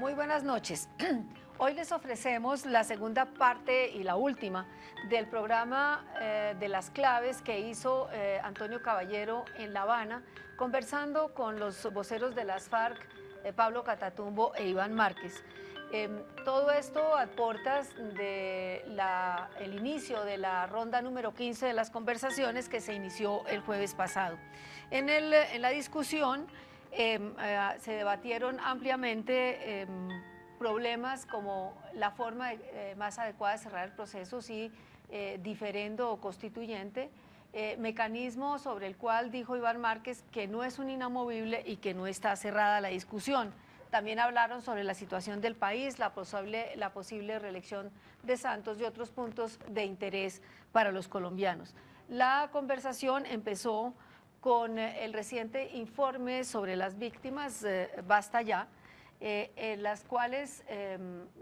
Muy buenas noches. Hoy les ofrecemos la segunda parte y la última del programa de las claves que hizo Antonio Caballero en La Habana, conversando con los voceros de las FARC, Pablo Catatumbo e Iván Márquez. Todo esto a portas del inicio de la ronda número 15 de las conversaciones que se inició el jueves pasado. En la discusión se debatieron ampliamente problemas como la forma más adecuada de cerrar el proceso, si diferendo o constituyente, mecanismo sobre el cual dijo Iván Márquez que no es un inamovible y que no está cerrada la discusión. También hablaron sobre la situación del país, la posible reelección de Santos y otros puntos de interés para los colombianos. La conversación empezó con el reciente informe sobre las víctimas, Basta Ya,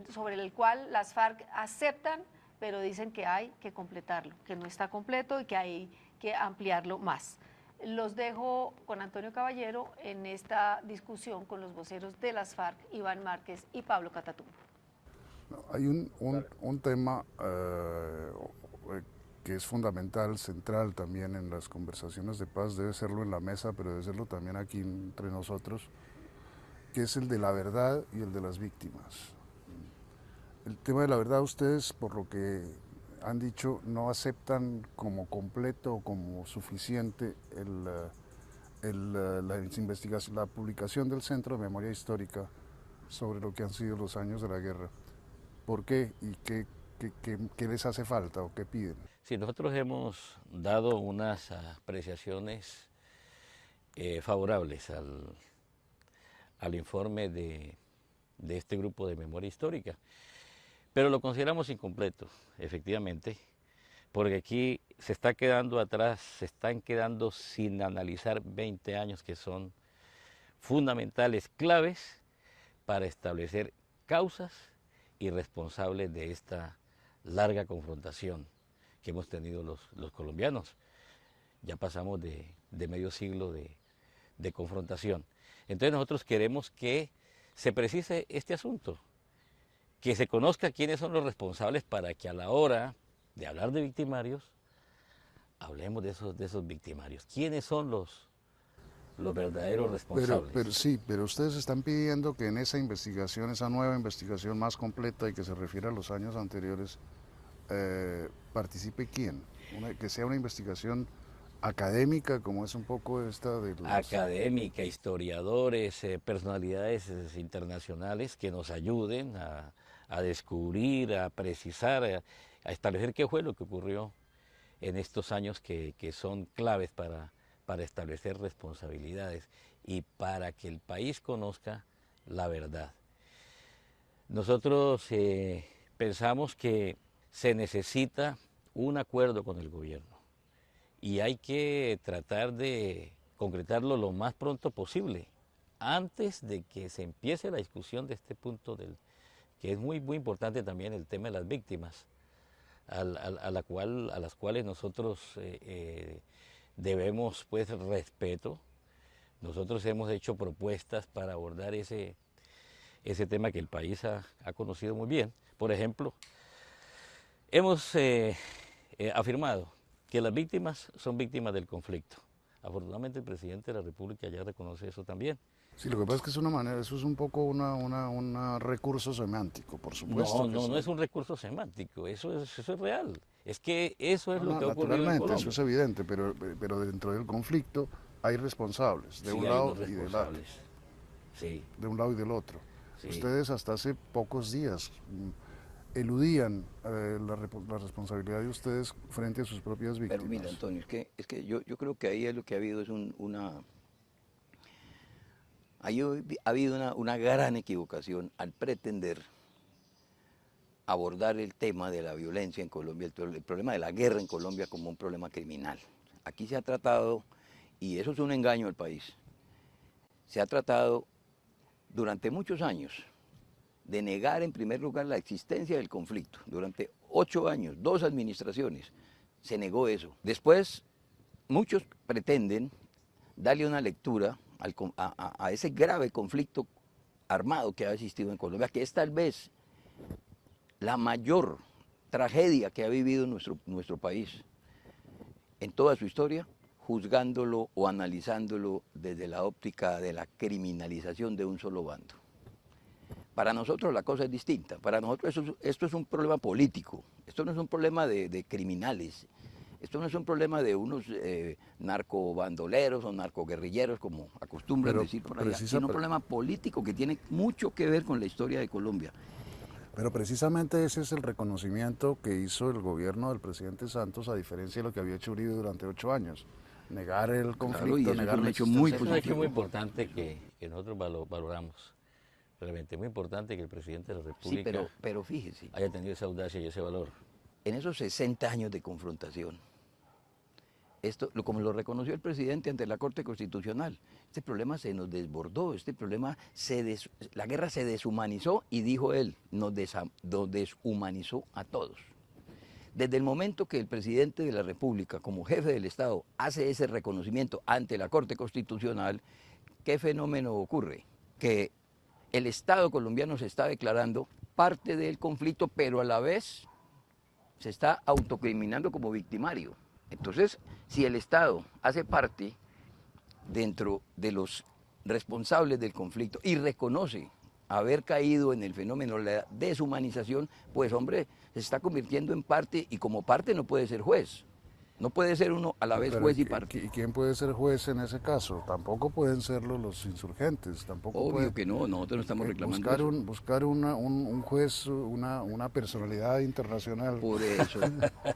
sobre el cual las FARC aceptan, pero dicen que hay que completarlo, que no está completo y que hay que ampliarlo más. Los dejo con Antonio Caballero en esta discusión con los voceros de las FARC, Iván Márquez y Pablo Catatumbo. Hay un tema que es fundamental, central también en las conversaciones de paz, debe serlo en la mesa, pero debe serlo también aquí entre nosotros, que es el de la verdad y el de las víctimas. El tema de la verdad, ustedes, por lo que han dicho, no aceptan como completo o como suficiente la publicación del Centro de Memoria Histórica sobre lo que han sido los años de la guerra. ¿Por qué? ¿Y qué les hace falta o qué piden? Sí, nosotros hemos dado unas apreciaciones favorables al informe de este grupo de memoria histórica, pero lo consideramos incompleto, efectivamente, porque aquí se está quedando atrás, se están quedando sin analizar 20 años que son fundamentales, claves para establecer causas y responsables de esta larga confrontación que hemos tenido los colombianos. Ya pasamos de medio siglo de confrontación. Entonces nosotros queremos que se precise este asunto, que se conozca quiénes son los responsables para que a la hora de hablar de victimarios, hablemos de esos victimarios. ¿Quiénes son los verdaderos responsables? Pero ustedes están pidiendo que en esa investigación, esa nueva investigación más completa y que se refiere a los años anteriores, participe quién, que sea una investigación académica como es un poco esta de los... Académica, historiadores, personalidades internacionales que nos ayuden a descubrir, a precisar, a establecer qué fue lo que ocurrió en estos años que son claves para establecer responsabilidades y para que el país conozca la verdad. Nosotros pensamos que se necesita un acuerdo con el gobierno y hay que tratar de concretarlo lo más pronto posible, antes de que se empiece la discusión de este punto, que es muy, muy importante también el tema de las víctimas, a las cuales nosotros debemos pues respeto. Nosotros hemos hecho propuestas para abordar ese tema que el país ha conocido muy bien. Por ejemplo, hemos afirmado que las víctimas son víctimas del conflicto. Afortunadamente el presidente de la República ya reconoce eso también. Sí, lo que pasa es que es una manera, eso es un poco un recurso semántico, por supuesto. No es un recurso semántico, eso es real. Es que eso es lo que ha ocurrido en naturalmente, Colombia. eso es evidente, pero dentro del conflicto hay responsables, de Sí, un hay lado unos y del otro. Sí. De un lado y del otro. Sí. Ustedes hasta hace pocos días eludían la responsabilidad de ustedes frente a sus propias víctimas. Pero mira, Antonio, es que yo creo que ahí lo que ha habido es ha habido una gran equivocación al pretender abordar el tema de la violencia en Colombia, el problema de la guerra en Colombia como un problema criminal. Aquí se ha tratado, y eso es un engaño al país, se ha tratado durante muchos años de negar en primer lugar la existencia del conflicto. Durante 8 años, 2 administraciones, se negó eso. Después, muchos pretenden darle una lectura a ese grave conflicto armado que ha existido en Colombia, que es tal vez la mayor tragedia que ha vivido nuestro país en toda su historia, juzgándolo o analizándolo desde la óptica de la criminalización de un solo bando. Para nosotros la cosa es distinta. Para nosotros esto es un problema político. Esto no es un problema de criminales. Esto no es un problema de unos narcobandoleros o narcoguerrilleros, como acostumbran decir por allá, sino un problema político que tiene mucho que ver con la historia de Colombia. Pero precisamente ese es el reconocimiento que hizo el gobierno del presidente Santos, a diferencia de lo que había hecho Uribe durante 8 años. Negar el conflicto, claro, negar es un la hecho muy Es un hecho positivo. muy importante que nosotros valoramos. Realmente muy importante que el presidente de la República Sí, pero fíjese, haya tenido esa audacia y ese valor. en esos 60 años de confrontación, como lo reconoció el presidente ante la Corte Constitucional, este problema se nos desbordó, la guerra se deshumanizó y dijo él, nos deshumanizó a todos. Desde el momento que el presidente de la República, como jefe del Estado, hace ese reconocimiento ante la Corte Constitucional, ¿qué fenómeno ocurre? Que el Estado colombiano se está declarando parte del conflicto, pero a la vez se está autocriminando como victimario. Entonces, si el Estado hace parte dentro de los responsables del conflicto y reconoce haber caído en el fenómeno de la deshumanización, pues hombre, se está convirtiendo en parte y como parte no puede ser juez. No puede ser uno a la vez Pero juez y parte. ¿Y quién puede ser juez en ese caso? Tampoco pueden serlo los insurgentes. Tampoco Obvio que no, nosotros no estamos reclamando buscar eso. buscar un juez, una personalidad internacional. Por eso,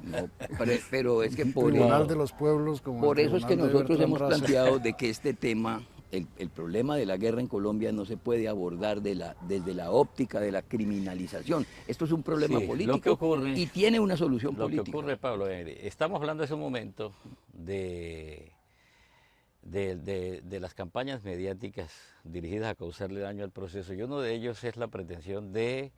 no, pero es que por Tribunal eso, de los Pueblos, como por el eso es que Tribunal de nosotros Bertrand hemos Russell. planteado de que este tema, el problema de la guerra en Colombia no se puede abordar desde la óptica de la criminalización. Esto es un problema Sí, político lo que ocurre- y tiene una solución Lo que política. ocurre, Pablo, estamos hablando hace un momento de las campañas mediáticas dirigidas a causarle daño al proceso, y uno de ellos es la pretensión de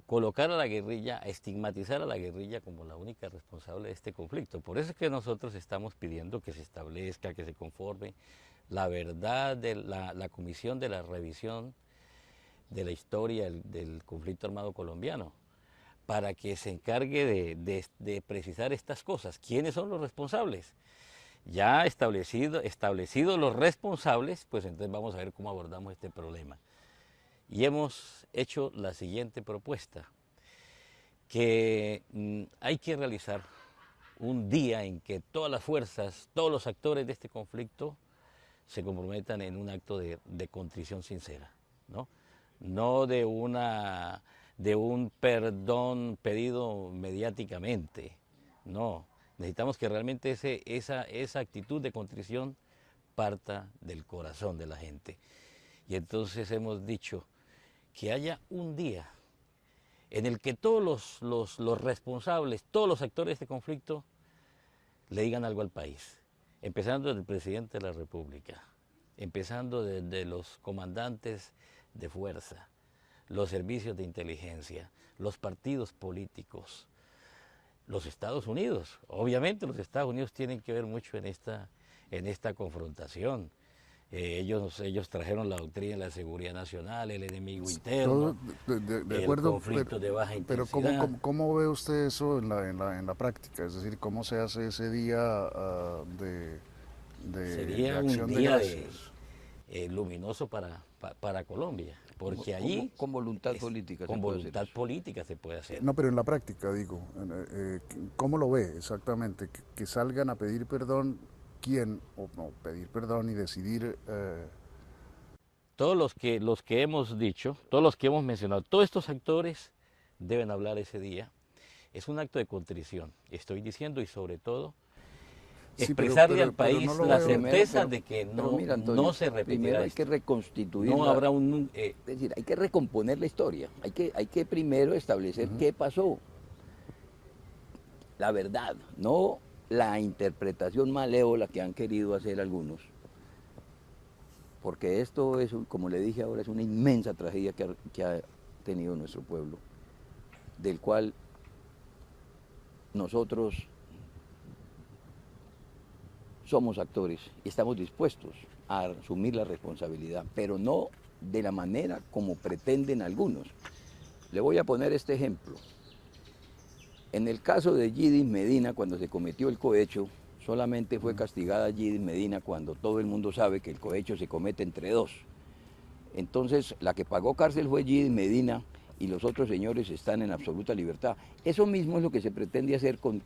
colocar a la guerrilla, a estigmatizar a la guerrilla como la única responsable de este conflicto. Por eso es que nosotros estamos pidiendo que se establezca, que se conforme la verdad de la comisión de la revisión de la historia del conflicto armado colombiano, para que se encargue de precisar estas cosas. ¿Quiénes son los responsables? Ya establecidos los responsables, pues entonces vamos a ver cómo abordamos este problema. Y hemos hecho la siguiente propuesta, que hay que realizar un día en que todas las fuerzas, todos los actores de este conflicto se comprometan en un acto de contrición sincera, ¿no? No de un perdón pedido mediáticamente, no. Necesitamos que realmente esa actitud de contrición parta del corazón de la gente. Y entonces hemos dicho que haya un día en el que todos los responsables, todos los actores de este conflicto le digan algo al país, empezando desde el presidente de la República, empezando desde los comandantes de fuerza, los servicios de inteligencia, los partidos políticos, los Estados Unidos. Obviamente los Estados Unidos tienen que ver mucho en esta confrontación. Ellos trajeron la doctrina de la seguridad nacional, el enemigo interno, de el acuerdo, conflicto de baja pero intensidad. ¿cómo ve usted eso en la práctica? Es decir, ¿cómo se hace ese día de Sería acción un de día gracias? luminoso para Colombia, porque allí Con voluntad política se con puede voluntad hacer eso. política se puede hacer. No, pero en la práctica, digo, ¿cómo lo ve exactamente? Que salgan a pedir perdón, ¿quién? O no, pedir perdón y decidir... Todos los que hemos dicho, todos los que hemos mencionado, todos estos actores deben hablar ese día. Es un acto de contrición, estoy diciendo, y sobre todo Sí, expresarle al pero país no lo la veo. certeza Pero- de que pero no, mira, Antonio, no se repetirá primero hay esto. que reconstituir No habrá un... es decir, hay que recomponer la historia, hay que primero establecer qué pasó, la verdad, no la interpretación malévola que han querido hacer algunos, porque esto es, como le dije ahora, es una inmensa tragedia que ha tenido nuestro pueblo, del cual nosotros somos actores y estamos dispuestos a asumir la responsabilidad, pero no de la manera como pretenden algunos. Le voy a poner este ejemplo. En el caso de Yidis Medina, cuando se cometió el cohecho, solamente fue castigada Yidis Medina cuando todo el mundo sabe que el cohecho se comete entre dos. Entonces, la que pagó cárcel fue Yidis Medina y los otros señores están en absoluta libertad. Eso mismo es lo que se pretende hacer con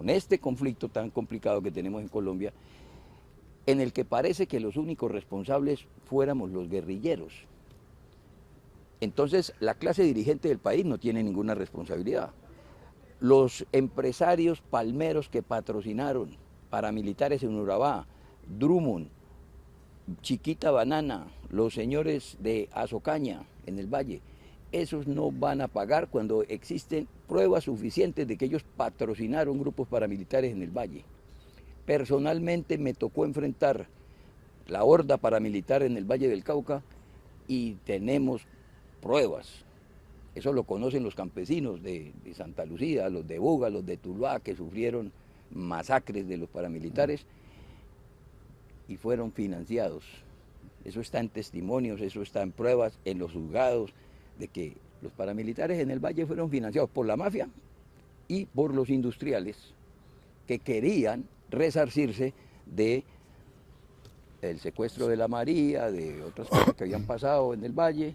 este conflicto tan complicado que tenemos en Colombia, en el que parece que los únicos responsables fuéramos los guerrilleros. Entonces, la clase dirigente del país no tiene ninguna responsabilidad. Los empresarios palmeros que patrocinaron paramilitares en Urabá, Drummond, Chiquita Banana, los señores de Azocaña en el Valle, esos no van a pagar cuando existen pruebas suficientes de que ellos patrocinaron grupos paramilitares en el Valle. Personalmente me tocó enfrentar la horda paramilitar en el Valle del Cauca y tenemos pruebas. Eso lo conocen los campesinos de Santa Lucía, los de Buga, los de Tuluá, que sufrieron masacres de los paramilitares y fueron financiados. Eso está en testimonios, eso está en pruebas, en los juzgados, de que los paramilitares en el Valle fueron financiados por la mafia y por los industriales que querían resarcirse de el secuestro de la María, de otras cosas que habían pasado en el Valle,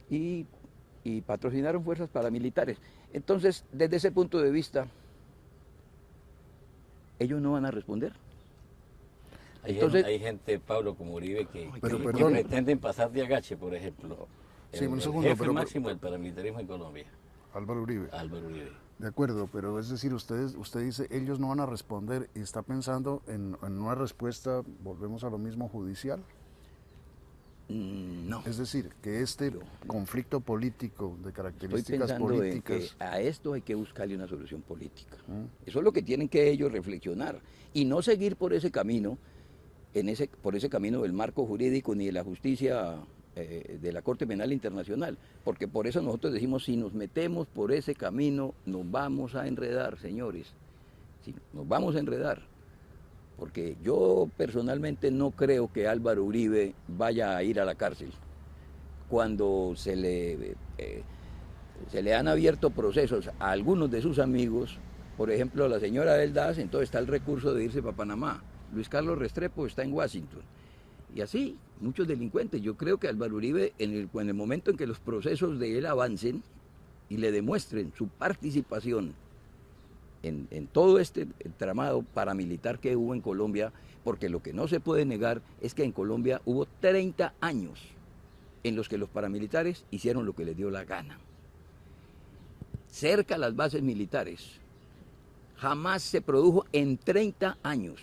y patrocinaron fuerzas paramilitares. Entonces, desde ese punto de ellos no van a responder. Hay gente, Pablo, como Uribe, que pretenden pasar de agache, por ejemplo. Sí, un el segundo, jefe máximo del paramilitarismo en Colombia. Álvaro Uribe. Álvaro Uribe. De acuerdo, pero es decir, usted dice, ellos no van a responder y está pensando en una respuesta, volvemos a lo mismo, judicial. No. Es decir, que este conflicto político de características Estoy pensando políticas... en que a esto hay que buscarle una solución política. Eso es lo que tienen que ellos reflexionar y no seguir por ese camino, por ese camino del marco jurídico ni de la justicia de la Corte Penal Internacional, porque por eso nosotros decimos, si nos metemos por ese camino, nos vamos a enredar, señores, sí, nos vamos a enredar, porque yo personalmente no creo que Álvaro Uribe vaya a ir a la cárcel. Cuando se le han abierto procesos a algunos de sus amigos, por ejemplo, a la señora Eldaz, entonces está el recurso de irse para Panamá. Luis Carlos Restrepo está en Washington. Y así, muchos delincuentes. Yo creo que Álvaro Uribe, en el momento en que los procesos de él avancen y le demuestren su participación en todo este tramado paramilitar que hubo en Colombia, porque lo que no se puede negar es que en Colombia hubo 30 años en los que los paramilitares hicieron lo que les dio la gana. Cerca a las bases militares. Jamás se produjo en 30 años.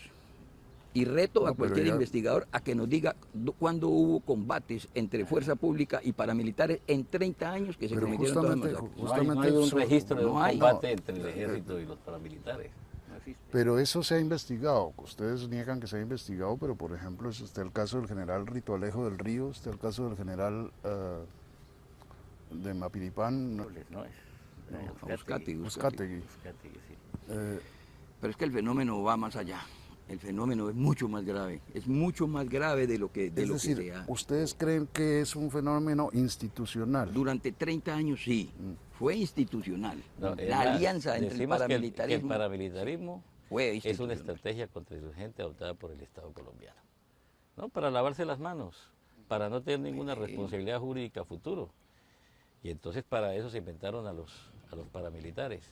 Y reto a cualquier investigador a que nos diga cuándo hubo combates entre fuerza pública y paramilitares en 30 años que se cometieron todas las masacres. No hay un registro de un combate entre el ejército y los paramilitares. No existe. Pero eso se ha investigado. Ustedes niegan que se ha investigado, pero por ejemplo está el caso del general Rito Alejo del Río, está el caso del general de Mapiripán. Uzcategui. Sí. Pero es que el fenómeno va más allá. El fenómeno es mucho más grave de lo que se ha... ¿Ustedes creen que es un fenómeno institucional? Durante 30 años sí, fue institucional. La alianza entre el paramilitarismo... El paramilitarismo fue es una estrategia contrainsurgente adoptada por el Estado colombiano, ¿no? Para lavarse las manos, para no tener ninguna responsabilidad jurídica a futuro. Y entonces para eso se inventaron a los paramilitares.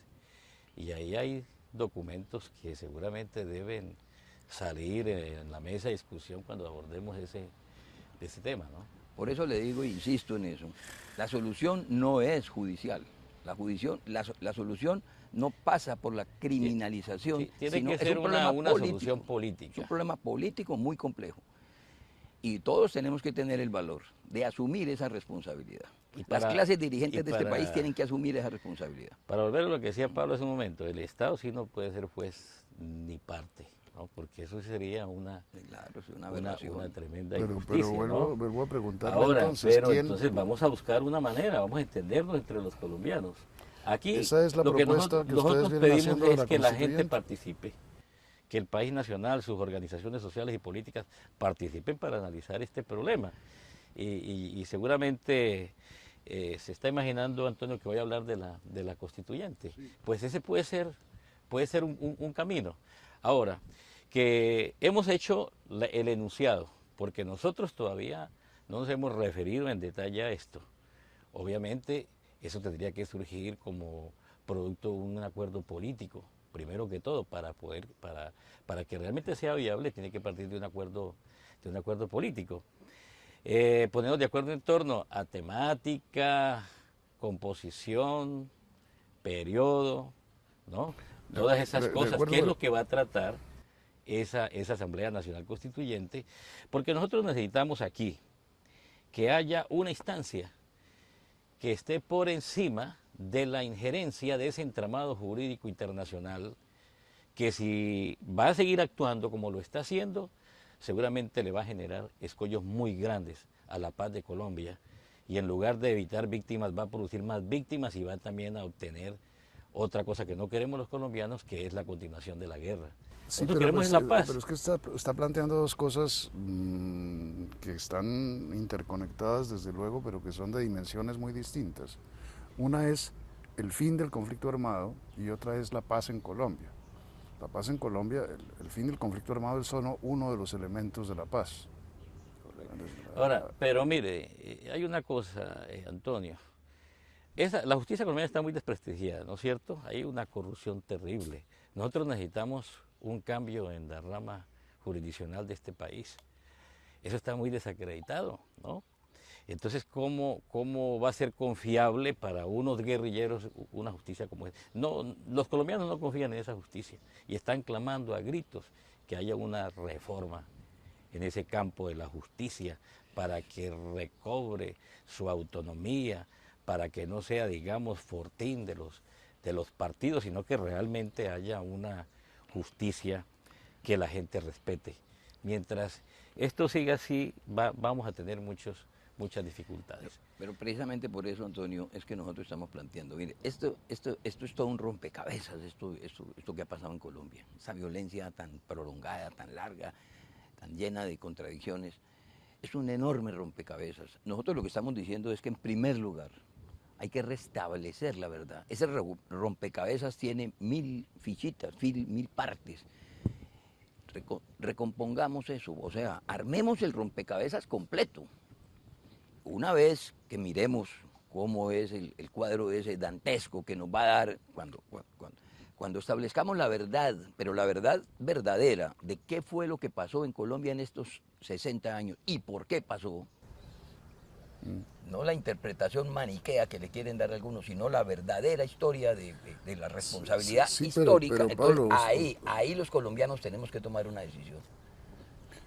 Y ahí hay documentos que seguramente deben salir en la mesa de discusión cuando abordemos ese tema, ¿no? Por eso le digo e insisto en eso. La solución no es judicial. La solución no pasa por la criminalización, sí, tiene sino que ser una solución política. Es un problema político muy complejo. Y todos tenemos que tener el valor de asumir esa responsabilidad. Las clases dirigentes de este país tienen que asumir esa responsabilidad. Para volver a lo que decía Pablo hace un momento, el Estado sí no puede ser juez ni parte, ¿no? Porque eso sería una tremenda injusticia. Pero vuelvo a preguntar. Ahora, entonces vamos a buscar una manera, vamos a entendernos entre los colombianos. Aquí esa es la lo que propuesta nosotros pedimos es que la gente participe, que el país nacional, sus organizaciones sociales y políticas participen para analizar este problema. Y seguramente se está imaginando, Antonio, que voy a hablar de la constituyente. Sí. Pues ese puede ser un camino. Ahora, que hemos hecho el enunciado, porque nosotros todavía no nos hemos referido en detalle a esto. Obviamente, eso tendría que surgir como producto de un acuerdo político, primero que todo, para que realmente sea viable, tiene que partir de un acuerdo político. Ponernos de acuerdo en torno a temática, composición, periodo, ¿no? Todas esas cosas, ¿qué es lo que va a tratar esa Asamblea Nacional Constituyente? Porque nosotros necesitamos aquí que haya una instancia que esté por encima de la injerencia de ese entramado jurídico internacional, que si va a seguir actuando como lo está haciendo, seguramente le va a generar escollos muy grandes a la paz de Colombia, y en lugar de evitar víctimas va a producir más víctimas y va también a obtener otra cosa que no queremos los colombianos, que es la continuación de la guerra. Sí, nosotros queremos la paz. Pero es que está planteando dos cosas que están interconectadas desde luego, pero que son de dimensiones muy distintas. Una es el fin del conflicto armado y otra es la paz en Colombia. La paz en Colombia, el fin del conflicto armado es solo uno de los elementos de la paz. Ahora, pero mire, hay una cosa, Antonio. La justicia colombiana está muy desprestigiada, ¿no es cierto? Hay una corrupción terrible. Nosotros necesitamos un cambio en la rama jurisdiccional de este país. Eso está muy desacreditado, ¿no? Entonces, ¿cómo va a ser confiable para unos guerrilleros una justicia como esta? No, los colombianos no confían en esa justicia y están clamando a gritos que haya una reforma en ese campo de la justicia para que recobre su autonomía, para que no sea, digamos, fortín de los partidos, sino que realmente haya una justicia que la gente respete. Mientras esto siga así, vamos a tener muchas dificultades. Pero precisamente por eso, Antonio, es que nosotros estamos planteando, mire, esto es todo un rompecabezas, esto que ha pasado en Colombia, esa violencia tan prolongada, tan larga, tan llena de contradicciones, es un enorme rompecabezas. Nosotros lo que estamos diciendo es que en primer lugar hay que restablecer la verdad. Ese rompecabezas tiene 1000 fichitas, 1000 partes. Recompongamos eso, o sea, armemos el rompecabezas completo. Una vez que miremos cómo es el cuadro ese dantesco que nos va a dar cuando establezcamos la verdad, pero la verdad verdadera de qué fue lo que pasó en Colombia en estos 60 años y por qué pasó, no la interpretación maniquea que le quieren dar algunos, sino la verdadera historia de la responsabilidad histórica. Pero, entonces Pablo, ahí los colombianos tenemos que tomar una decisión.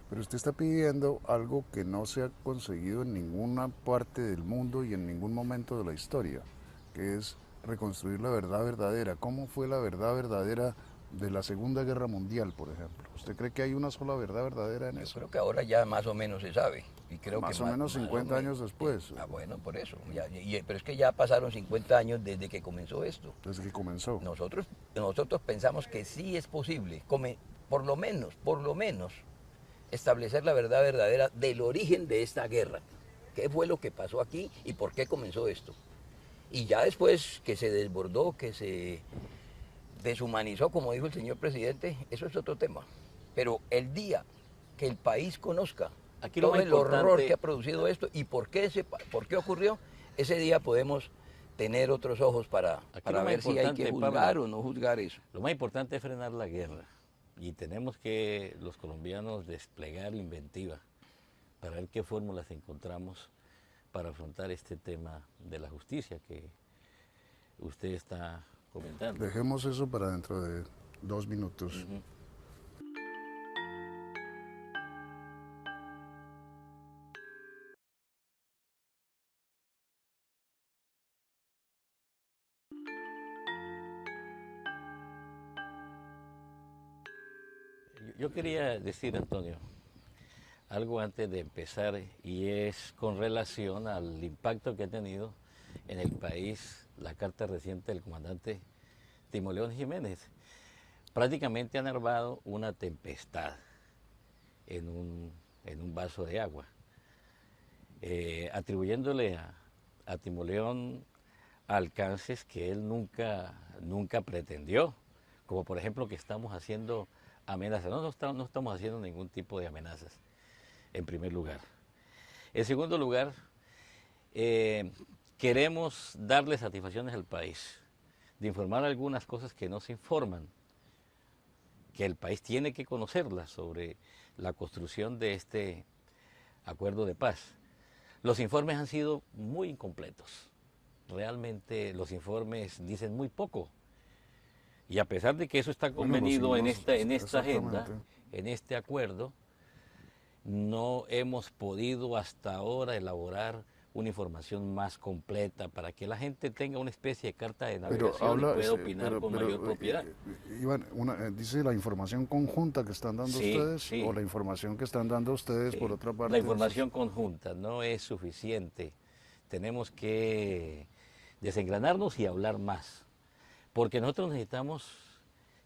Pero usted está pidiendo algo que no se ha conseguido en ninguna parte del mundo y en ningún momento de la historia, que es reconstruir la verdad verdadera. ¿Cómo fue la verdad verdadera de la Segunda Guerra Mundial, por ejemplo? ¿Usted cree que hay una sola verdad verdadera en eso? Yo creo que ahora ya más o menos se sabe. Y creo más que o menos 50 años después. Bueno, por eso. Pero es que ya pasaron 50 años desde que comenzó esto. Desde que comenzó. Nosotros pensamos que sí es posible, por lo menos, establecer la verdad verdadera del origen de esta guerra. ¿Qué fue lo que pasó aquí y por qué comenzó esto? Y ya después que se desbordó, que se deshumanizó, como dijo el señor presidente, eso es otro tema. Pero el día que el país conozca aquí todo el horror que ha producido esto y por qué ocurrió, ese día podemos tener otros ojos para ver si hay que juzgar o no juzgar eso. Lo más importante es frenar la guerra y tenemos que los colombianos desplegar la inventiva para ver qué fórmulas encontramos para afrontar este tema de la justicia que usted está comentando. Dejemos eso para dentro de 2 minutos. Yo quería decir, Antonio, algo antes de empezar, y es con relación al impacto que ha tenido en el país la carta reciente del comandante Timo León Jiménez. prácticamente han armado una tempestad en un vaso de agua, atribuyéndole a Timoleón alcances que él nunca pretendió, como por ejemplo que estamos haciendo amenazas. No estamos haciendo ningún tipo de amenazas, en primer lugar. En segundo lugar, queremos darle satisfacciones al país, de informar algunas cosas que no se informan, que el país tiene que conocerlas sobre la construcción de este acuerdo de paz. Los informes han sido muy incompletos. Realmente los informes dicen muy poco. Y a pesar de que eso está convenido en esta agenda, en este acuerdo, no hemos podido hasta ahora elaborar una información más completa para que la gente tenga una especie de carta de navegación y pueda opinar con mayor propiedad. Iván, dice la información conjunta que están dando ustedes o la información que están dando ustedes por otra parte. La información conjunta no es suficiente. Tenemos que desengranarnos y hablar más, porque nosotros necesitamos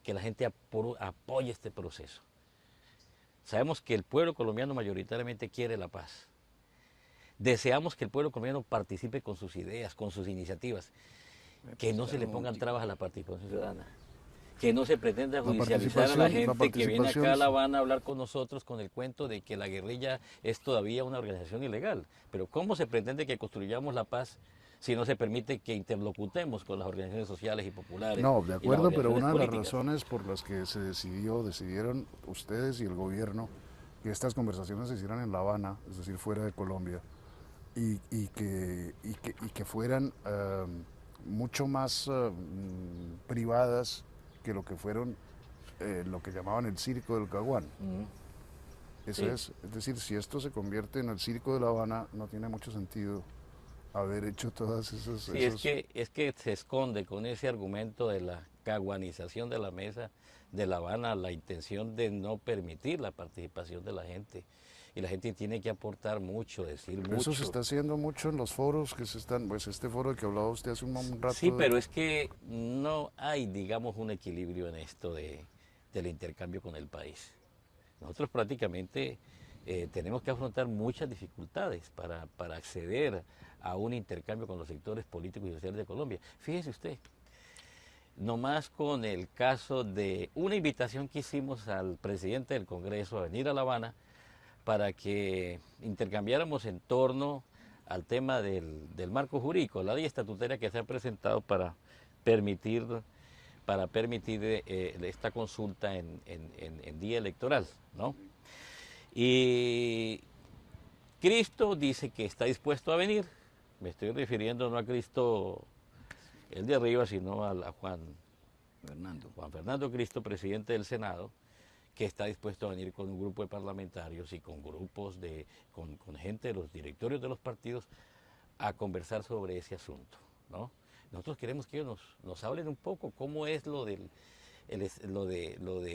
que la gente apoye este proceso. Sabemos que el pueblo colombiano mayoritariamente quiere la paz. Deseamos que el pueblo colombiano participe con sus ideas, con sus iniciativas, que no se le pongan trabas a la participación ciudadana, que no se pretenda judicializar a la gente que viene acá a La Habana a hablar con nosotros con el cuento de que la guerrilla es todavía una organización ilegal. Pero ¿cómo se pretende que construyamos la paz si no se permite que interlocutemos con las organizaciones sociales y populares? No, de acuerdo, pero una de las razones por las que decidieron ustedes y el gobierno que estas conversaciones se hicieran en La Habana, es decir, fuera de Colombia, y que fueran mucho más privadas que lo que fueron lo que llamaban el Circo del Caguán. Eso es decir, si esto se convierte en el Circo de La Habana, no tiene mucho sentido haber hecho todas esas... Sí, es que se esconde con ese argumento de la caguanización de la mesa de La Habana la intención de no permitir la participación de la gente. Y la gente tiene que aportar mucho, decir mucho. Eso se está haciendo mucho en los foros que se están, pues este foro que hablaba usted hace un rato. Sí, pero es que no hay, digamos, un equilibrio en esto del intercambio con el país. Nosotros prácticamente tenemos que afrontar muchas dificultades para acceder a un intercambio con los sectores políticos y sociales de Colombia. Fíjese usted, nomás con el caso de una invitación que hicimos al presidente del Congreso a venir a La Habana para que intercambiáramos en torno al tema del marco jurídico, la ley estatutaria que se ha presentado para permitir esta consulta en día electoral, ¿no? Y Cristo dice que está dispuesto a venir. Me estoy refiriendo no a Cristo el de arriba, sino a Juan Fernando Cristo, presidente del Senado, que está dispuesto a venir con un grupo de parlamentarios y con grupos con gente de los directorios de los partidos a conversar sobre ese asunto, ¿no? Nosotros queremos que ellos nos hablen un poco cómo es lo de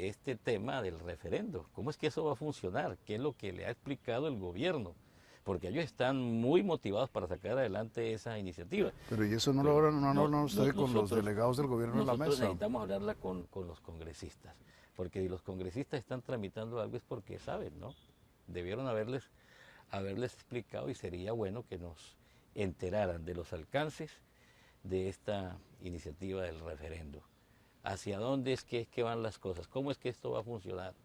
este tema del referendo, cómo es que eso va a funcionar, qué es lo que le ha explicado el gobierno, porque ellos están muy motivados para sacar adelante esa iniciativa. Pero ¿y eso no lo hablan ustedes con los delegados del gobierno en la mesa? Nosotros necesitamos hablarla con los congresistas, porque si los congresistas están tramitando algo es porque saben, ¿no? Debieron haberles explicado y sería bueno que nos enteraran de los alcances de esta iniciativa del referendo. ¿Hacia dónde es que van las cosas? ¿Cómo es que esto va a funcionar?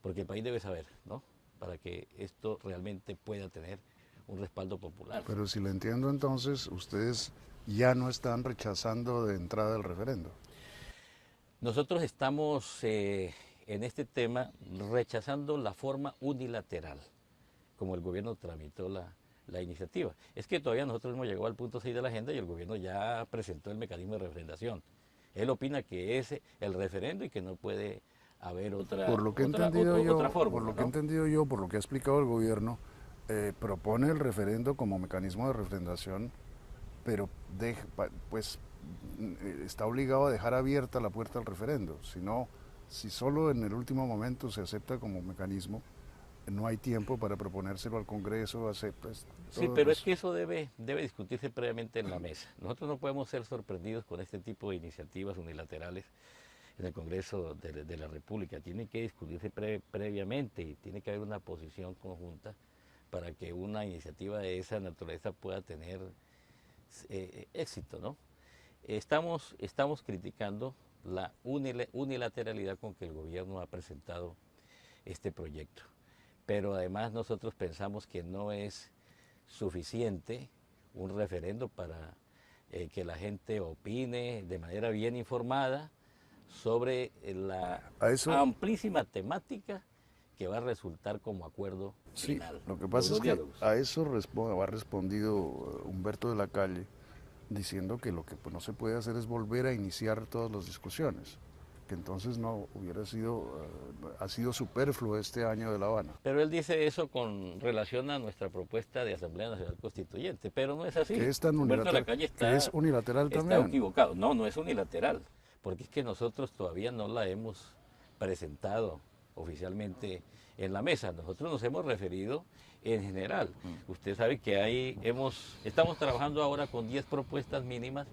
Porque el país debe saber, ¿no? Para que esto realmente pueda tener un respaldo popular. Pero si lo entiendo entonces, ustedes ya no están rechazando de entrada el referendo. Nosotros estamos en este tema rechazando la forma unilateral, como el gobierno tramitó la iniciativa. Es que todavía nosotros hemos llegado al punto 6 de la agenda y el gobierno ya presentó el mecanismo de refrendación. Él opina que es el referendo y que no puede haber otra forma. Por lo que he entendido yo, por lo que ha explicado el gobierno, propone el referendo como mecanismo de refrendación, pero está obligado a dejar abierta la puerta al referendo. Si solo en el último momento se acepta como mecanismo, no hay tiempo para proponérselo al Congreso. Sí, pero es que eso debe discutirse previamente en la mesa. Nosotros no podemos ser sorprendidos con este tipo de iniciativas unilaterales en el Congreso de la República. Tiene que discutirse previamente y tiene que haber una posición conjunta para que una iniciativa de esa naturaleza pueda tener éxito, ¿no? Estamos criticando la unilateralidad con que el gobierno ha presentado este proyecto, pero además nosotros pensamos que no es suficiente un referendo para que la gente opine de manera bien informada sobre la amplísima temática que va a resultar como acuerdo final. Lo que pasa es que a eso ha respondido Humberto de la Calle, diciendo que lo que no se puede hacer es volver a iniciar todas las discusiones, que entonces no hubiera sido, ha sido superfluo este año de La Habana. Pero él dice eso con relación a nuestra propuesta de Asamblea Nacional Constituyente, pero no es así. Que es tan unilateral, que es unilateral también. Está equivocado. No, no es unilateral, porque es que nosotros todavía no la hemos presentado oficialmente en la mesa. Nosotros nos hemos referido en general. Usted sabe que estamos trabajando ahora con 10 propuestas mínimas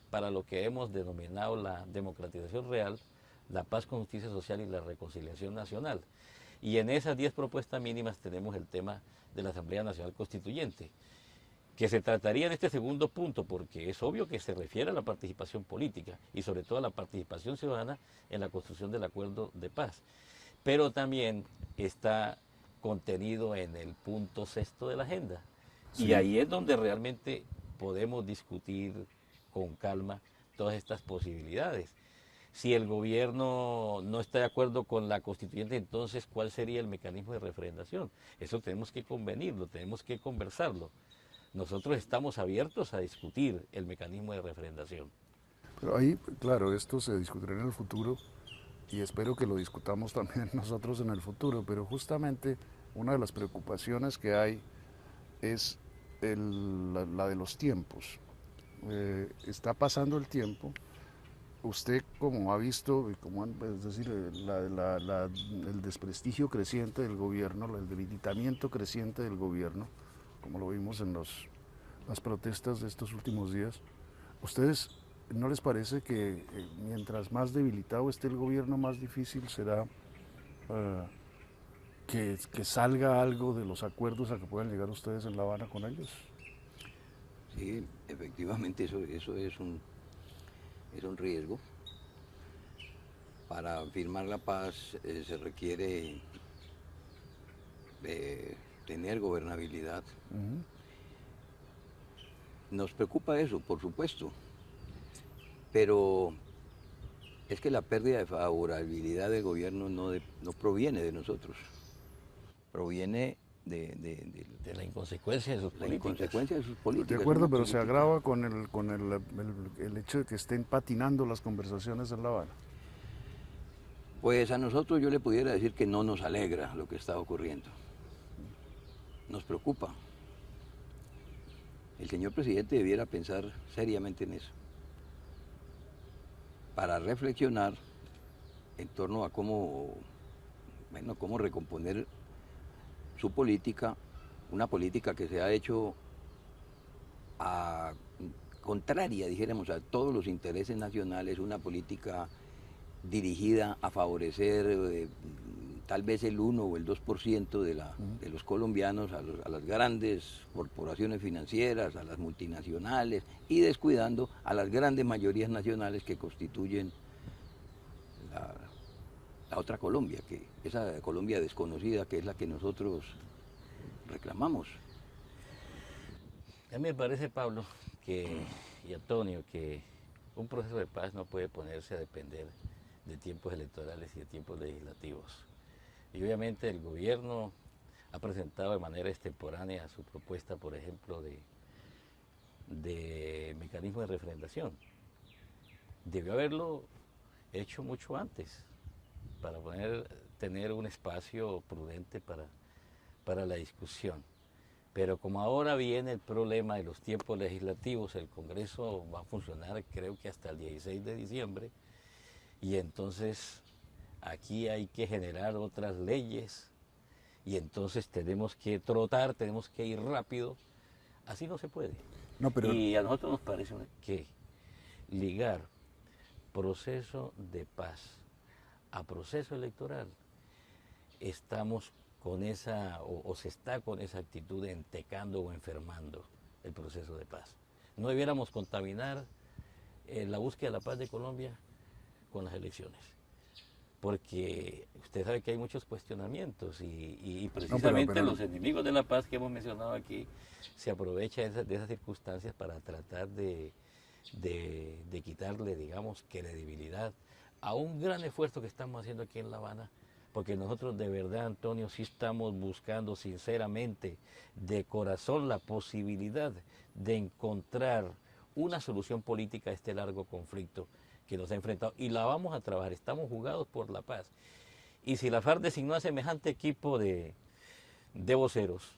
para lo que hemos denominado la democratización real, la paz con justicia social y la reconciliación nacional. Y en esas 10 propuestas mínimas tenemos el tema de la Asamblea Nacional Constituyente, que se trataría en este segundo punto, porque es obvio que se refiere a la participación política y sobre todo a la participación ciudadana en la construcción del acuerdo de paz. Pero también está contenido en el punto 6º de la agenda. Sí. Y ahí es donde realmente podemos discutir con calma todas estas posibilidades. Si el gobierno no está de acuerdo con la constituyente, entonces, ¿cuál sería el mecanismo de refrendación? Eso tenemos que convenirlo, tenemos que conversarlo. Nosotros estamos abiertos a discutir el mecanismo de refrendación. Pero ahí, claro, esto se discutirá en el futuro y espero que lo discutamos también nosotros en el futuro, pero justamente una de las preocupaciones que hay es la de los tiempos. Está pasando el tiempo. Usted, como ha visto, es decir, el desprestigio creciente del gobierno, el debilitamiento creciente del gobierno, como lo vimos en las protestas de estos últimos días, ¿ustedes no les parece que mientras más debilitado esté el gobierno, más difícil será que salga algo de los acuerdos a que puedan llegar ustedes en La Habana con ellos? Sí, efectivamente eso es un riesgo. Para firmar la paz se requiere tener gobernabilidad. Nos preocupa eso, por supuesto, pero es que la pérdida de favorabilidad del gobierno no proviene de nosotros, proviene de la inconsecuencia de sus políticas. La inconsecuencia de sus políticas. De acuerdo, pero se agrava con el hecho de que estén patinando las conversaciones en La Habana. Pues a nosotros yo le pudiera decir que no nos alegra lo que está ocurriendo. Nos preocupa. El señor presidente debiera pensar seriamente en eso, para reflexionar en torno a cómo recomponer su política, una política que se ha hecho contraria, dijéramos, a todos los intereses nacionales, una política dirigida a favorecer tal vez el 1 o el 2% de los colombianos, a las grandes corporaciones financieras, a las multinacionales, y descuidando a las grandes mayorías nacionales que constituyen la otra Colombia, esa Colombia desconocida que es la que nosotros reclamamos. A mí me parece, Pablo, y Antonio, que un proceso de paz no puede ponerse a depender de tiempos electorales y de tiempos legislativos. Y obviamente el gobierno ha presentado de manera extemporánea su propuesta, por ejemplo, de mecanismo de refrendación. Debió haberlo hecho mucho antes, para tener un espacio prudente para la discusión. Pero como ahora viene el problema de los tiempos legislativos, el Congreso va a funcionar creo que hasta el 16 de diciembre, y entonces aquí hay que generar otras leyes, y entonces tenemos que trotar, tenemos que ir rápido. Así no se puede. No, pero... Y a nosotros nos parece que ligar proceso de paz a proceso electoral, estamos con esa, o se está con esa actitud de entecando o enfermando el proceso de paz. No debiéramos contaminar la búsqueda de la paz de Colombia con las elecciones, porque usted sabe que hay muchos cuestionamientos y precisamente los enemigos de la paz que hemos mencionado aquí se aprovechan de esas circunstancias para tratar de quitarle, digamos, credibilidad a un gran esfuerzo que estamos haciendo aquí en La Habana, porque nosotros de verdad, Antonio, sí estamos buscando sinceramente, de corazón, la posibilidad de encontrar una solución política a este largo conflicto que nos ha enfrentado, y la vamos a trabajar. Estamos jugados por la paz. Y si la FARC designó a semejante equipo de voceros,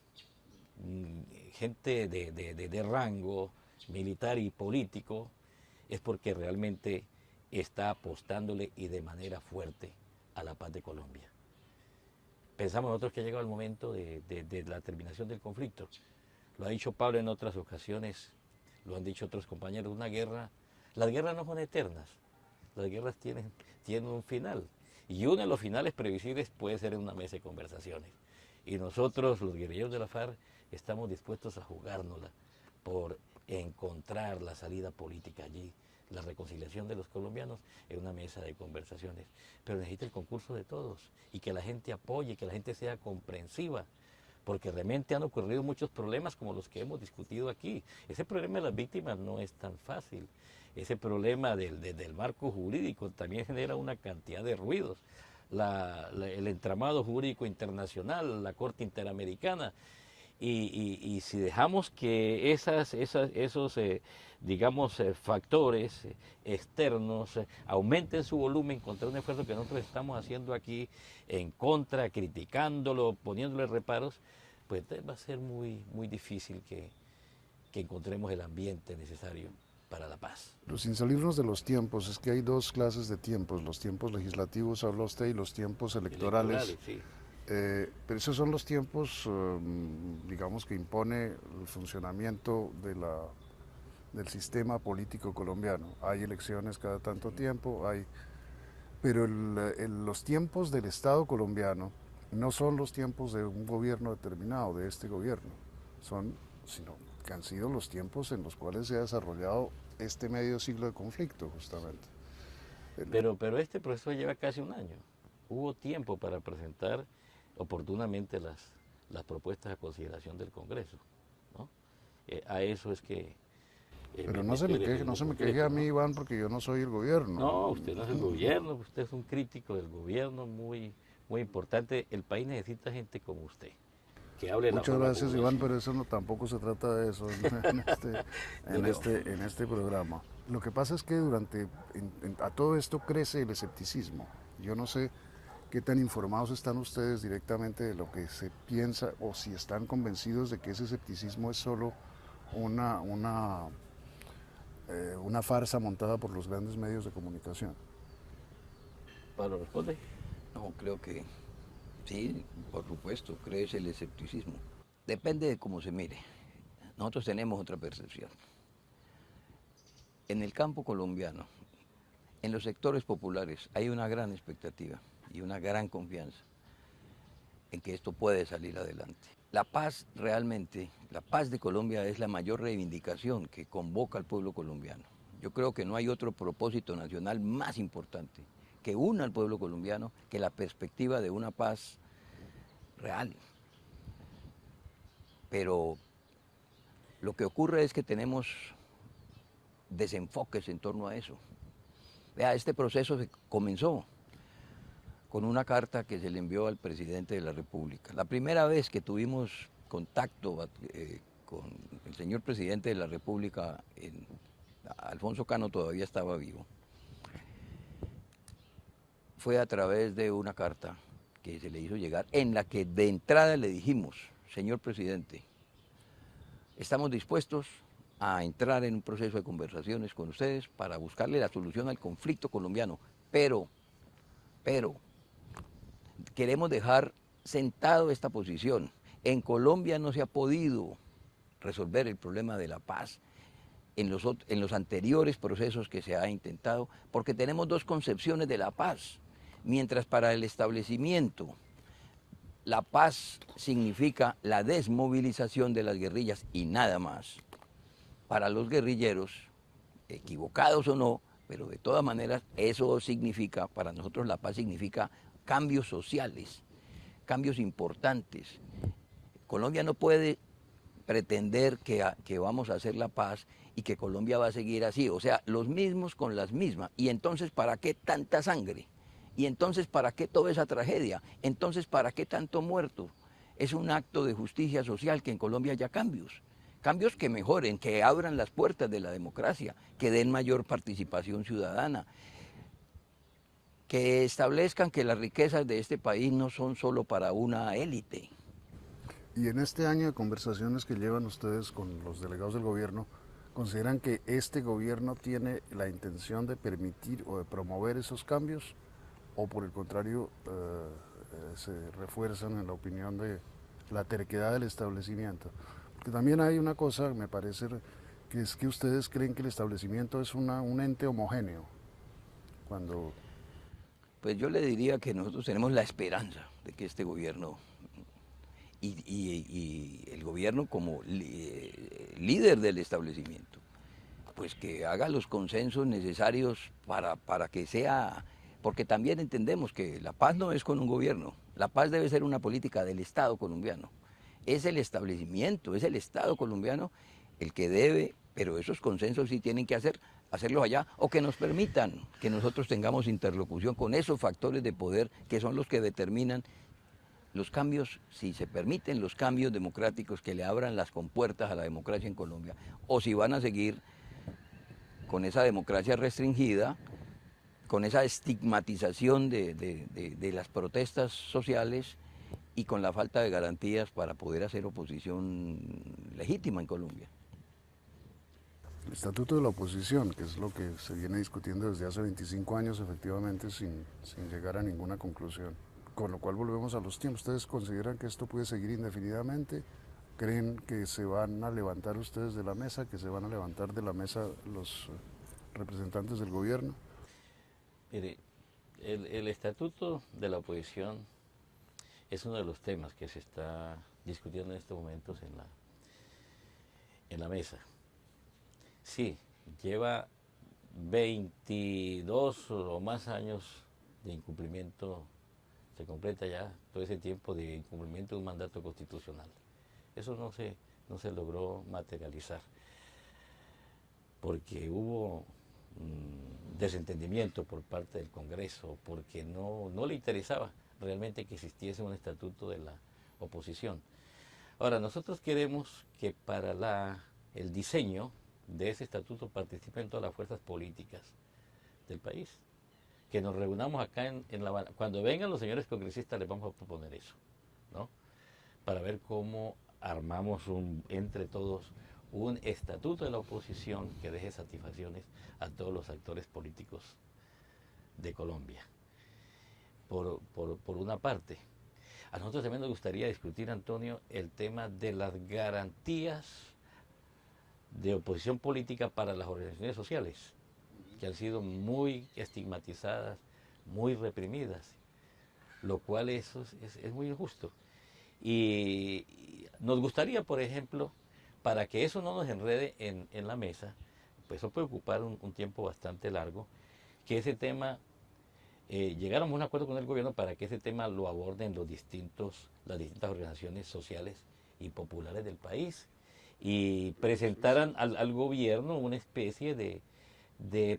gente de rango militar y político, es porque realmente está apostándole y de manera fuerte a la paz de Colombia. Pensamos nosotros que ha llegado el momento de la terminación del conflicto. Lo ha dicho Pablo en otras ocasiones, lo han dicho otros compañeros, una guerra, las guerras no son eternas, las guerras tienen un final, y uno de los finales previsibles puede ser en una mesa de conversaciones. Y nosotros, los guerrilleros de la FARC, estamos dispuestos a jugárnosla por encontrar la salida política allí, la reconciliación de los colombianos en una mesa de conversaciones. Pero necesita el concurso de todos y que la gente apoye, que la gente sea comprensiva, porque realmente han ocurrido muchos problemas como los que hemos discutido aquí. Ese problema de las víctimas no es tan fácil. Ese problema del marco jurídico también genera una cantidad de ruidos. El entramado jurídico internacional, la Corte Interamericana, y si dejamos que esos digamos, factores externos aumenten su volumen contra un esfuerzo que nosotros estamos haciendo aquí en contra, criticándolo, poniéndole reparos, pues va a ser muy, muy difícil que encontremos el ambiente necesario para la paz. Pero sin salirnos de los tiempos, es que hay dos clases de tiempos, los tiempos legislativos, habla usted, y los tiempos electorales. Sí. Pero esos son los tiempos, digamos, que impone el funcionamiento del sistema político colombiano. Hay elecciones cada tanto tiempo, pero los tiempos del Estado colombiano no son los tiempos de un gobierno determinado, de este gobierno, sino que han sido los tiempos en los cuales se ha desarrollado este medio siglo de conflicto, justamente. Pero este proceso lleva casi un año. Hubo tiempo para presentar oportunamente las propuestas a consideración del Congreso, ¿no? A eso es que... Pero no se me queje a mí, Iván, porque yo no soy el gobierno. No, usted no es el gobierno, usted es un crítico del gobierno muy, muy importante. El país necesita gente como usted, que hable Muchas gracias, Iván, pero eso tampoco se trata de eso en este programa. Lo que pasa es que a todo esto crece el escepticismo. Yo no sé qué tan informados están ustedes directamente de lo que se piensa, o si están convencidos de que ese escepticismo es solo una farsa montada por los grandes medios de comunicación. ¿Pablo responde? No, creo que sí, por supuesto, crece el escepticismo. Depende de cómo se mire. Nosotros tenemos otra percepción. En el campo colombiano, en los sectores populares, hay una gran expectativa y una gran confianza en que esto puede salir adelante. La paz realmente, la paz de Colombia es la mayor reivindicación que convoca al pueblo colombiano. Yo creo que no hay otro propósito nacional más importante que una al pueblo colombiano que la perspectiva de una paz real. Pero lo que ocurre es que tenemos desenfoques en torno a eso. Vea, este proceso comenzó con una carta que se le envió al presidente de la República. La primera vez que tuvimos contacto con el señor presidente de la República, Alfonso Cano todavía estaba vivo, fue a través de una carta que se le hizo llegar, en la que de entrada le dijimos: señor presidente, estamos dispuestos a entrar en un proceso de conversaciones con ustedes para buscarle la solución al conflicto colombiano, pero queremos dejar sentado esta posición. En Colombia no se ha podido resolver el problema de la paz en los anteriores procesos que se ha intentado, porque tenemos dos concepciones de la paz. Mientras para el establecimiento la paz significa la desmovilización de las guerrillas y nada más, para los guerrilleros, equivocados o no, pero de todas maneras eso significa, para nosotros la paz significa cambios sociales, cambios importantes. Colombia no puede pretender que vamos a hacer la paz y que Colombia va a seguir así, o sea, los mismos con las mismas. Y entonces, ¿para qué tanta sangre? Y entonces, ¿para qué toda esa tragedia? Entonces, ¿para qué tanto muerto? Es un acto de justicia social que en Colombia haya cambios. Cambios que mejoren, que abran las puertas de la democracia, que den mayor participación ciudadana, que establezcan que las riquezas de este país no son solo para una élite. Y en este año de conversaciones que llevan ustedes con los delegados del gobierno, ¿consideran que este gobierno tiene la intención de permitir o de promover esos cambios? ¿O por el contrario se refuerzan en la opinión de la terquedad del establecimiento? Porque también hay una cosa, me parece, que es que ustedes creen que el establecimiento es un ente homogéneo. Cuando... Pues yo le diría que nosotros tenemos la esperanza de que este gobierno y el gobierno como líder del establecimiento, pues que haga los consensos necesarios para que sea, porque también entendemos que la paz no es con un gobierno, la paz debe ser una política del Estado colombiano, es el establecimiento, es el Estado colombiano el que debe, pero esos consensos sí tienen que hacerlos allá, o que nos permitan que nosotros tengamos interlocución con esos factores de poder que son los que determinan los cambios, si se permiten los cambios democráticos que le abran las compuertas a la democracia en Colombia, o si van a seguir con esa democracia restringida, con esa estigmatización de las protestas sociales y con la falta de garantías para poder hacer oposición legítima en Colombia. El estatuto de la oposición, que es lo que se viene discutiendo desde hace 25 años, efectivamente, sin llegar a ninguna conclusión. Con lo cual volvemos a los tiempos. ¿Ustedes consideran que esto puede seguir indefinidamente? ¿Creen que se van a levantar ustedes de la mesa, que se van a levantar de la mesa los representantes del gobierno? Mire, el estatuto de la oposición es uno de los temas que se está discutiendo en estos momentos en la mesa. Sí, lleva 22 o más años de incumplimiento. Se completa ya todo ese tiempo de incumplimiento de un mandato constitucional. Eso no se logró materializar, porque hubo desentendimiento por parte del Congreso, porque no le interesaba realmente que existiese un estatuto de la oposición. Ahora, nosotros queremos que para el diseño de ese estatuto participen todas las fuerzas políticas del país. Que nos reunamos acá en La Habana. Cuando vengan los señores congresistas les vamos a proponer eso, ¿no? Para ver cómo armamos entre todos un estatuto de la oposición que deje satisfacciones a todos los actores políticos de Colombia. Por una parte. A nosotros también nos gustaría discutir, Antonio, el tema de las garantías de oposición política para las organizaciones sociales, que han sido muy estigmatizadas, muy reprimidas, lo cual eso es muy injusto. Y nos gustaría, por ejemplo, para que eso no nos enrede en la mesa, pues eso puede ocupar un tiempo bastante largo, que ese tema, llegáramos a un acuerdo con el gobierno para que ese tema lo aborden las distintas organizaciones sociales y populares del país, y presentaran al gobierno una especie de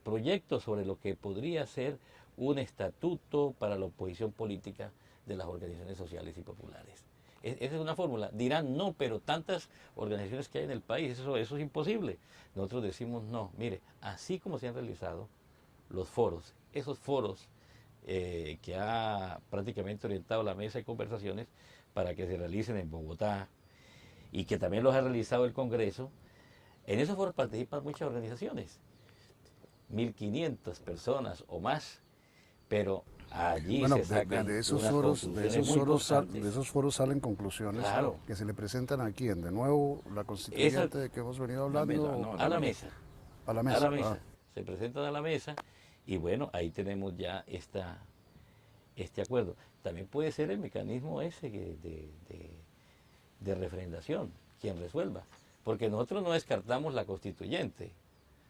proyectos sobre lo que podría ser un estatuto para la oposición política de las organizaciones sociales y populares. Esa es una fórmula. Dirán, no, pero tantas organizaciones que hay en el país, eso es imposible. Nosotros decimos, no, mire, así como se han realizado los foros, esos foros que ha prácticamente orientado la mesa de conversaciones para que se realicen en Bogotá y que también los ha realizado el Congreso, en esos foros participan muchas organizaciones. 1.500 personas o más, pero Allí Bueno, se sacan de esos unas foros, conclusiones muy de esos foros salen conclusiones Claro. que se le presentan aquí, en de nuevo la constituyente de que hemos venido hablando, no, a la mesa. a la A mesa. la mesa. Se presentan a la mesa y bueno, ahí tenemos ya este acuerdo. También puede ser el mecanismo ese de refrendación, quien resuelva. Porque nosotros no descartamos la constituyente.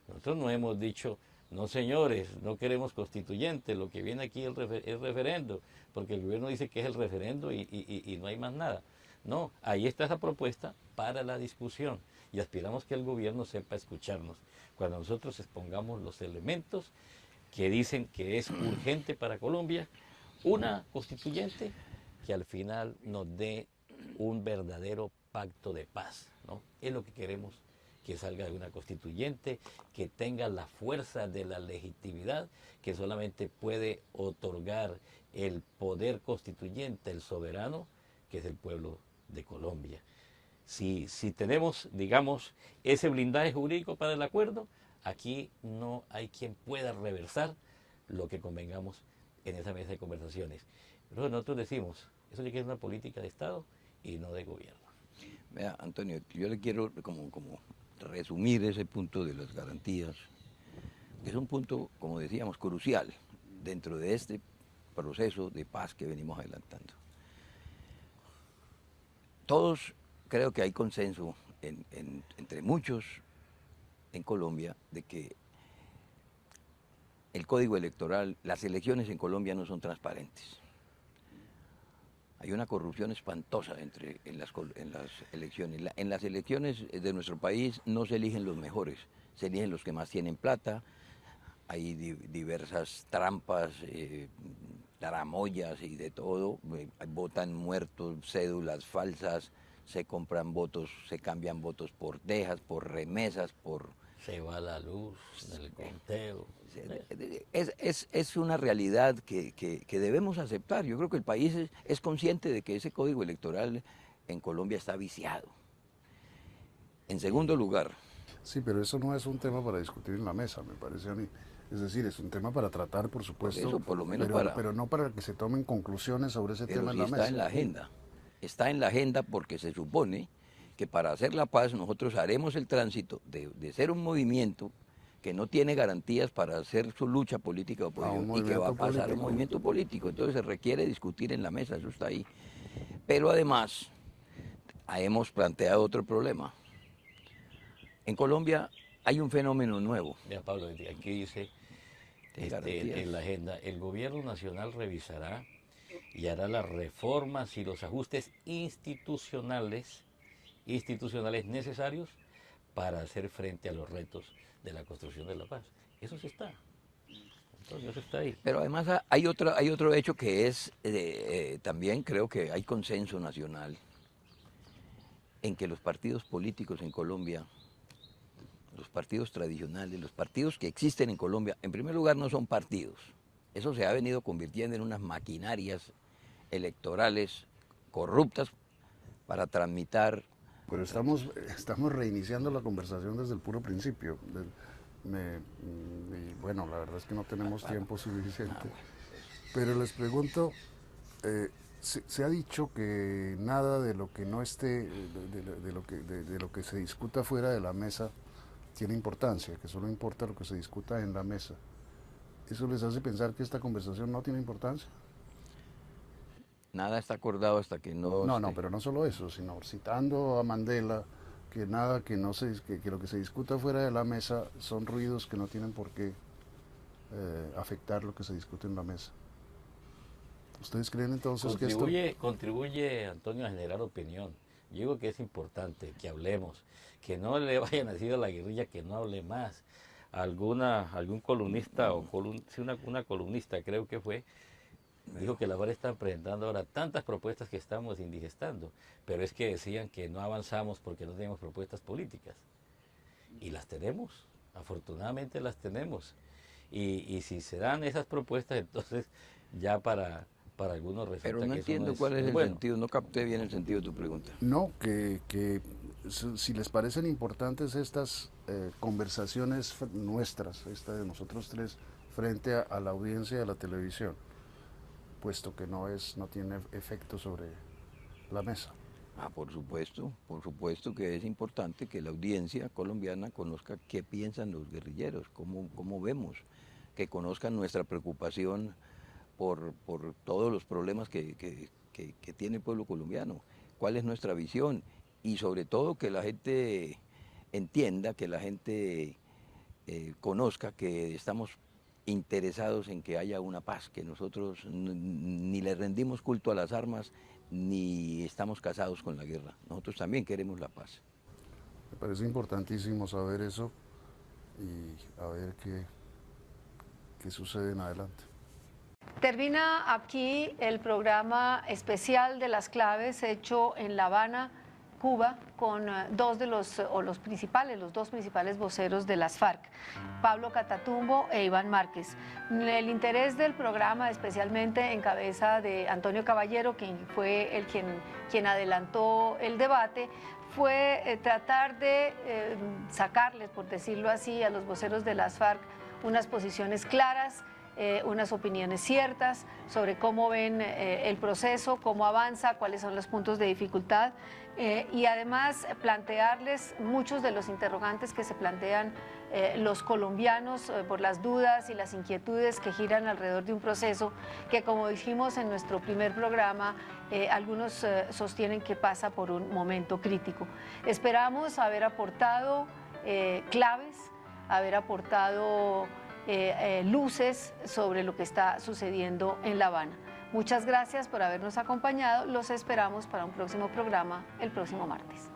Nosotros no hemos dicho, no señores, no queremos constituyente, lo que viene aquí es referendo, porque el gobierno dice que es el referendo y no hay más nada. No, ahí está esa propuesta para la discusión y aspiramos que el gobierno sepa escucharnos. Cuando nosotros expongamos los elementos que dicen que es urgente para Colombia, una constituyente que al final nos dé un verdadero pacto de paz, ¿no? Es lo que queremos que salga de una constituyente, que tenga la fuerza de la legitimidad que solamente puede otorgar el poder constituyente, el soberano, que es el pueblo de Colombia. Si tenemos, digamos, ese blindaje jurídico para el acuerdo, aquí no hay quien pueda reversar lo que convengamos en esa mesa de conversaciones. Pero nosotros decimos, eso tiene que ser una política de Estado y no de gobierno. Vea, Antonio, yo le quiero como resumir ese punto de las garantías, que es un punto, como decíamos, crucial dentro de este proceso de paz que venimos adelantando. Todos creo que hay consenso entre muchos en Colombia de que el código electoral, las elecciones en Colombia no son transparentes. Hay una corrupción espantosa en las elecciones. En las elecciones de nuestro país no se eligen los mejores, se eligen los que más tienen plata. Hay diversas trampas, tramoyas y de todo. Votan muertos, cédulas falsas, se compran votos, se cambian votos por tejas, por remesas, por... Se va la luz del conteo. Es una realidad que debemos aceptar. Yo creo que el país es consciente de que ese código electoral en Colombia está viciado. En segundo lugar... Sí, pero eso no es un tema para discutir en la mesa, me parece a mí. Es decir, es un tema para tratar, por supuesto, eso, por lo menos pero no para que se tomen conclusiones sobre ese tema en la sí mesa. Está en la agenda. Está en la agenda porque se supone que para hacer la paz nosotros haremos el tránsito de ser un movimiento que no tiene garantías para hacer su lucha política o y que va a pasar a un movimiento político. Entonces se requiere discutir en la mesa, eso está ahí. Pero además hemos planteado otro problema. En Colombia hay un fenómeno nuevo. Mira, Pablo, aquí dice en la agenda, el gobierno nacional revisará y hará las reformas y los ajustes institucionales necesarios para hacer frente a los retos de la construcción de la paz. Eso sí está. Entonces, eso está ahí. Pero además hay otro hecho que es, también creo que hay consenso nacional en que los partidos políticos en Colombia, los partidos tradicionales, los partidos que existen en Colombia, en primer lugar no son partidos. Eso se ha venido convirtiendo en unas maquinarias electorales corruptas para tramitar. Pero estamos reiniciando la conversación desde el puro principio. Y bueno, la verdad es que no tenemos tiempo suficiente. Pero les pregunto, se ha dicho que nada de lo que no esté, de lo que se discuta fuera de la mesa tiene importancia, que solo importa lo que se discuta en la mesa. ¿Eso les hace pensar que esta conversación no tiene importancia? Nada está acordado hasta que no... No, pero no solo eso, sino citando a Mandela, que nada, que lo que se discuta fuera de la mesa son ruidos que no tienen por qué afectar lo que se discute en la mesa. ¿Ustedes creen entonces que esto...? Contribuye, Antonio, a generar opinión. Yo digo que es importante que hablemos, que no le vayan a decir a la guerrilla que no hable más. Algún columnista, una columnista creo que fue, dijo que la verdad están presentando ahora tantas propuestas que estamos indigestando, pero es que decían que no avanzamos porque no tenemos propuestas políticas. Y las tenemos, afortunadamente las tenemos. Y si se dan esas propuestas, entonces ya para algunos resulta pero no que entiendo cuál es el sentido, no capté bien el sentido de tu pregunta. No, que si les parecen importantes estas conversaciones nuestras, esta de nosotros tres, frente a la audiencia de la televisión, puesto que no tiene efecto sobre la mesa. Por supuesto que es importante que la audiencia colombiana conozca qué piensan los guerrilleros, cómo vemos, que conozcan nuestra preocupación por todos los problemas que tiene el pueblo colombiano, cuál es nuestra visión y sobre todo que la gente entienda, que la gente conozca que estamos interesados en que haya una paz, que nosotros ni le rendimos culto a las armas ni estamos casados con la guerra. Nosotros también queremos la paz. Me parece importantísimo saber eso y a ver qué sucede en adelante. Termina aquí el programa especial de las claves hecho en La Habana, Cuba, con dos principales voceros de las FARC, Pablo Catatumbo e Iván Márquez. El interés del programa, especialmente en cabeza de Antonio Caballero, quien fue quien adelantó el debate, fue tratar de sacarles, por decirlo así, a los voceros de las FARC unas posiciones claras, unas opiniones ciertas sobre cómo ven el proceso, cómo avanza, cuáles son los puntos de dificultad y además plantearles muchos de los interrogantes que se plantean los colombianos por las dudas y las inquietudes que giran alrededor de un proceso que, como dijimos en nuestro primer programa, algunos sostienen que pasa por un momento crítico. Esperamos haber aportado claves, haber aportado luces sobre lo que está sucediendo en La Habana. Muchas gracias por habernos acompañado. Los esperamos para un próximo programa el próximo martes.